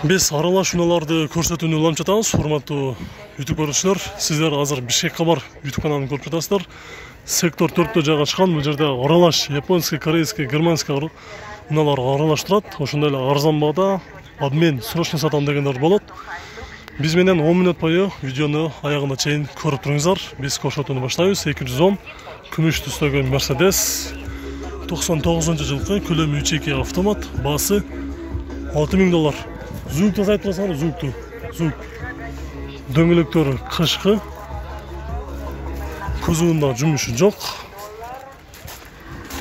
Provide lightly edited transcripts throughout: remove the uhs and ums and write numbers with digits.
Biz аралаш унааларды көрсөтүүнү уланып жатабыз. Урматтуу YouTube көрүүчүлөр, сиздер азыр Бишкек кабар YouTube каналын көрүп жатасыздар. Сектор 4-тө жайгашкан. Бул жерде аралаш японский, корейский, германский унаалар аралаш турат. Ошондой эле арзан баада обмен, срочный сатам дегендер болот. Биз менен 10 мүнөт бою видеону аягына чейин көрүп туруңуздар. Биз көрсөтүүнү баштайбыз. 210 күмүш түстөгөн Mercedes 99-жылкы көлөмү 3.2 автомат, баасы $6000. Звукту айтып турасыңар, звук. Дөңгөлөктөрү кышкы. Кузовунда жумушу жок.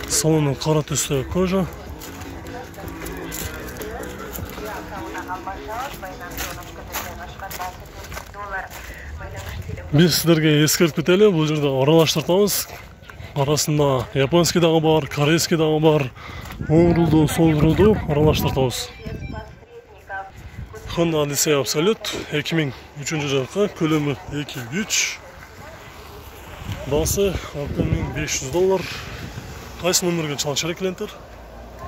Салону кара түстө кожа. Биз сиздерге эскертип кетели, бул жерде аралаштыртабыз. Арасында японский дагы бар, корейский дагы бар. Оң рулду, сол рулду аралаштыртабыз. Honda Odyssey Absolute 2003-жылкы, көлөмү 2.3. Баасы $6500. Кайсы номерге чалыш керек клиенттер?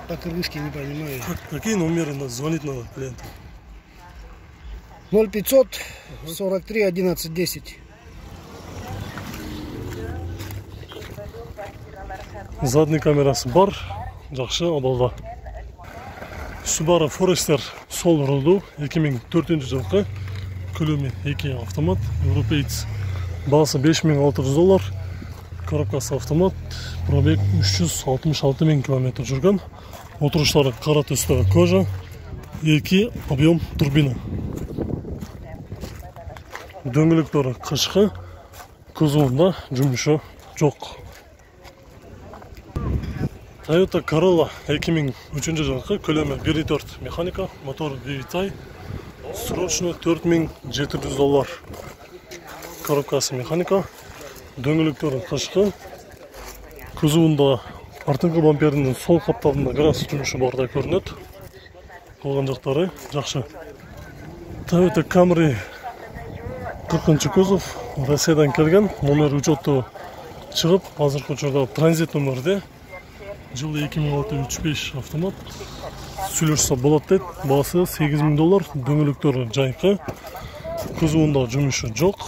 По-кыргызски не понимаю. Какие номеры звонить надо клиенту? 0500 43 11 10. Задний камерасы бар, жакшы абалда. Subaru Forester сол рулду 2004-жылкы, көлөмү 2 автомат, европеец. Баасы $5600. Коробкасы автомат, пробег 366 000 км жүргөн. Отуруштары кара түстө кожа, 2 объем турбина. Дөңгөлөктөрү кышкы, кузовунда жумушу жок. Toyota Corolla 2003-жылкы, көлөмү 1.4 механика, мотор VVT, срочно $4700. Коробкасы механика, дөңгөлөктөрү кышкы, кузовунда артыңкы бампердин сол капталында газ жумушу бардай көрүнөт. Калган жактары жакшы. Toyota Camry 40-чы кузов, Россиядан келген, номер учетту чыгып, азыркы учурда транзит номерде. Жылы 2006-35 автомат. Сүйлөшсө болот дейт. Баасы $8000. Дөңгөлөктөрү жайкы. Кузовунда жумушу жок.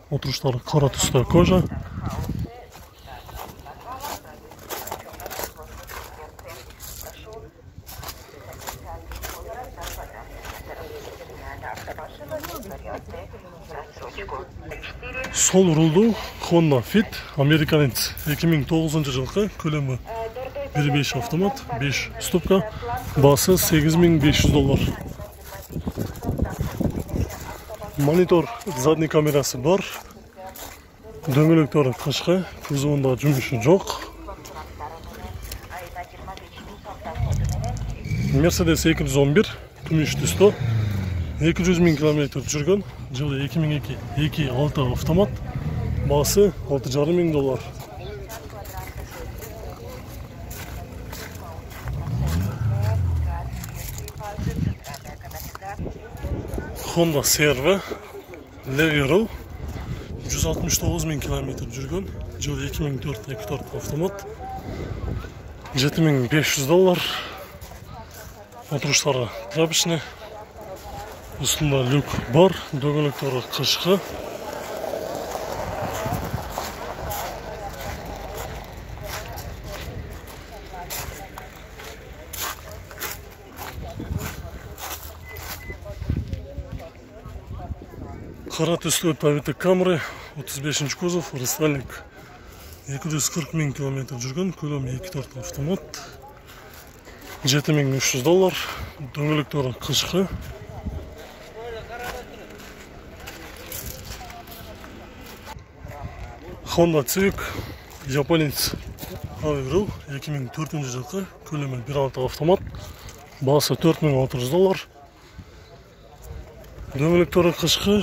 Отуруштары кара түстө кожа. Сол рулду Honda Fit Americanец 2009-жылкы, көлөмү 1.5 автомат, 5 ступка, баасы $8500. Монитор, задний камерасы бар. Дөңгөлөктөрү кышкы, кузовунда жумушу жок. Mercedes 211, күмүш түстө, 200 000 км жүргөн, жылы 2002, 2.6 автомат, баасы $6500. Honda CR-V Level 169 000 km жүргөн, жылы 2004, 2.4 автомат, $7500. Отуруштары трапичный, үстүндө люк бар, дөңгөлөктөрү кышкы. Кара түстө Toyota Camry 35-чы кузов, рестайлинг 240 000 км жүргөн, көлөмү 2.4 автомат, $7300. Дөңгөлөктөрү кышкы. Honda Civic Japonец Aero 2004-жылкы, көлөмү 1.6 автомат, баасы $4600. Дөңгөлөктөрү кышкы,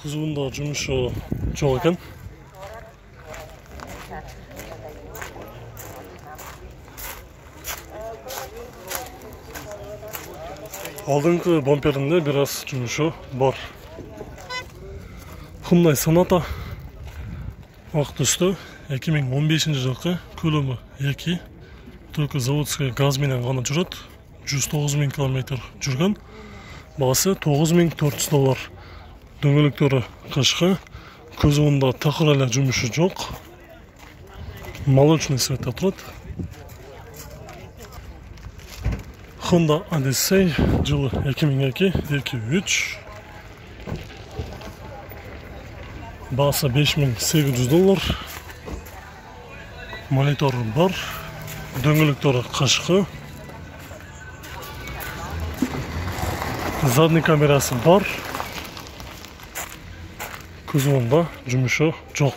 кузовунда жумушу жок экен. Алдыңкы бамперинде бир аз жумушу бар. Hyundai Sonata ак түстө 2015-жылкы, көлөмү 2, только заводской газ менен гана жүрөт. 109.000 километр жүрген. Бағасы $9.400. Дөңгелектері қышқы. Көзуында тақыр әлі жұмышы жоқ. Молочный цветта тұрады. Honda Odyssey жылы 2002-2003. Бағасы $5.800. Мониторы бар. Дөңгелектері қышқы. Задний камерасы бар. Көзуында жұмышы жоқ.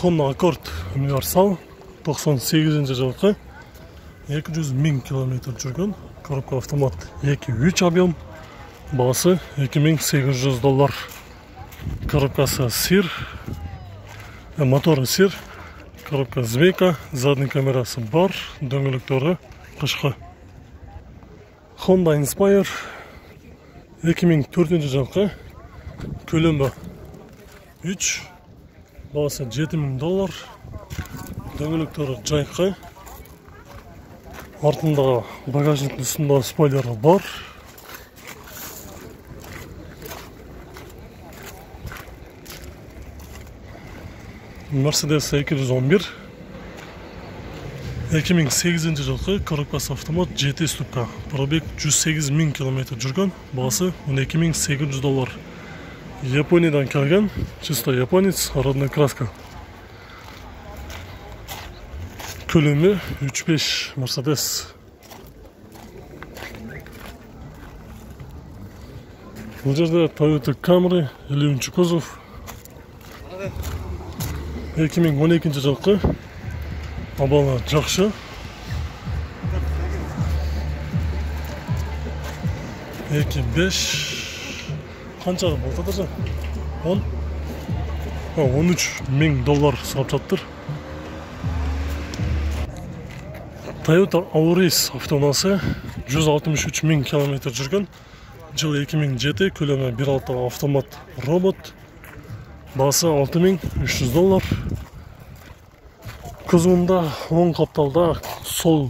Honda Accord Universal 98 жылғы 200.000 километр жүрген. Коробка автомат 2.3 объем. Бағасы $2.800. Коробкасы сир. Моторы сир. Коробка змейка. Задний камерасы бар. Дөңгелектері қышқы. Honda Inspire 2004 жылғы. Көлемі 3. Бағасы $7.000. Дөңгелектері жайқы. Артында багажниктің үстінде спойлері бар. Mercedes 211 2008 жылғы коробкасы автомат GT ступка. Пробег 108.000 километр жүрген. Бағасы $12.800. Япониядан келген, чисто японец, родная краска. Көлемі 3.5 Mercedes. Бұл жерде Toyota Camry 50 кузов. 2012 жылғы. Абалы жақшы. 2.5 қанша болды да? 13.000 сұрап жатыр. Toyota Auris автоунасы 163.000 километр жүрген. Жыл 2007, көлемі 1.6 автомат робот. Бағасы $6.300. Көзуында оң қапталда сол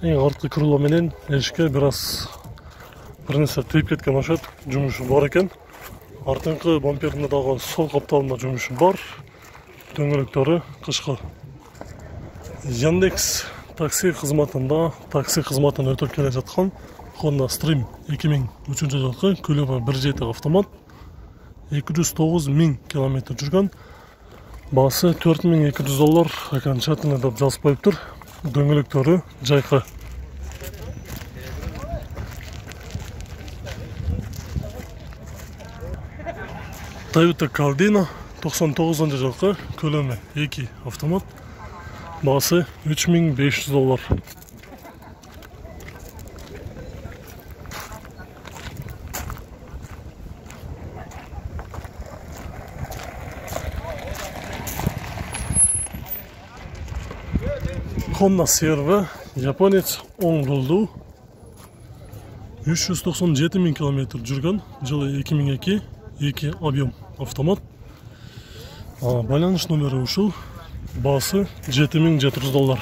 ең артқы крыломенен ешке бірнәрсе тиіп кеткен ашады, жұмышы бар екен. Артыңқы бамперіндағы сол қапталында жұмышы бар. Дөңгелектері қышқы. Яндекс такси қызметында такси қызметін өтіп келе жатқан Honda Stream 2003 жылғы. Көлемі 1.7 автомат. 209.000 километр жүрген. Бағасы $4.200. Окончательно деп жазып қойып тұр. Дөңгелектері жайқы. Toyota Caldina 99 жылғы. Көлемі 2 автомат. Бағасы $3.500. Honda CR-V, японец, оң дулду. 397.000 километр жүрген. Жылы 2002, 2 объем автомат. Байланыш номері ушул. Басы $7.700.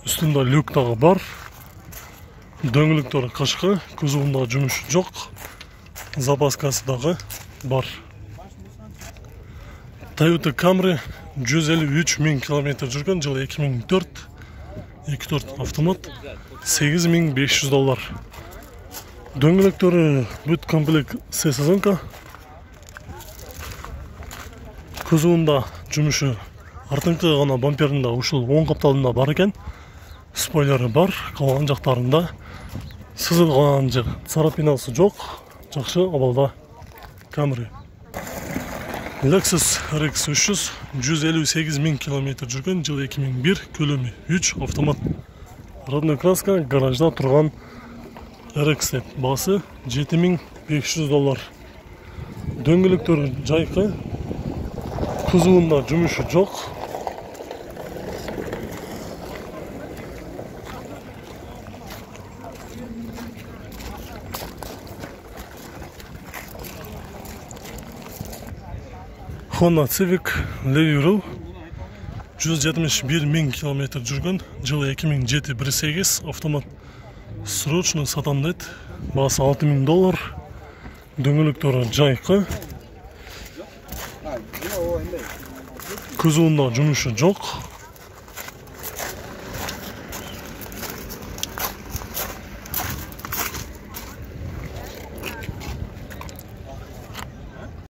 Үстінде люктағы бар. Дөңгелектері қышқы. Көзуында жұмыс жоқ. Запаскасы дағы бар. Toyota Camry 153.000 километр жүрген. Жылы 2004. 2.4 автомат. $8.500. Дөңгелектері бүт комплект сезонка. Көзуында жұмысы артыңқы ғана бамперінде ушыл оң қапталында бар екен. Спойлері бар, қалған жақтарында сызылған царапинасы жоқ. Жақсы абалда Camry. Lexus RX 300 158.000 километр жүрген. Жыл 2001, көлемі 3 автомат. Родная краска, гаражда тұрған RX. Басы $7.500. Дөңгелектері жайқы. Кузуында жұмысы жоқ. Honda Civic Leviro 171.000 kilometr жүрген, жылы 2007-18, автомат срочно сатам дейді. Басы $6.000, дөңгелектері жайқы. Кузовында жұмысы жоқ.